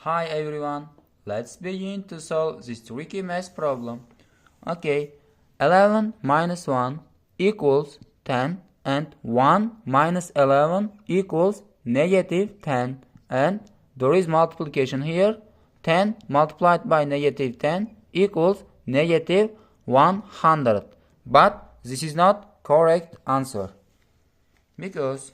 Hi everyone, let's begin to solve this tricky math problem. Okay, 11 minus 1 equals 10 and 1 minus 11 equals negative 10 and there is multiplication here. 10 multiplied by negative 10 equals negative 100. But this is not correct answer because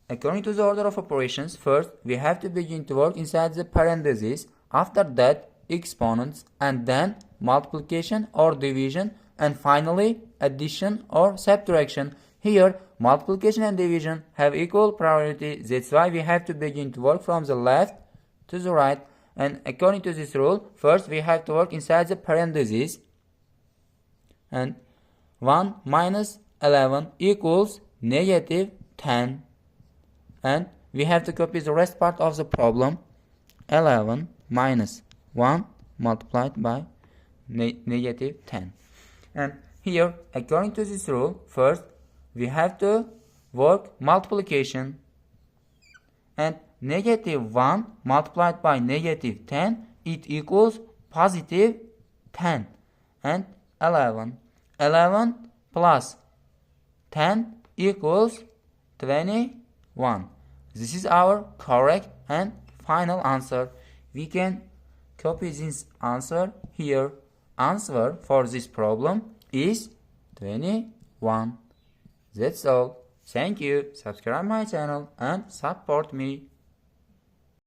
according to the order of operations, first we have to begin to work inside the parentheses, after that exponents, and then multiplication or division, and finally addition or subtraction. Here multiplication and division have equal priority, that's why we have to begin to work from the left to the right. And according to this rule, first we have to work inside the parentheses, and 1 minus 11 equals negative 10. And we have to copy the rest part of the problem. 11 minus 1 multiplied by negative 10. And here, according to this rule, first we have to work multiplication. And negative 1 multiplied by negative 10, it equals positive 10. And 11. 11 plus 10 equals 21. This is our correct and final answer. We can copy this answer here. Answer for this problem is 21. That's all. Thank you. Subscribe my channel and support me.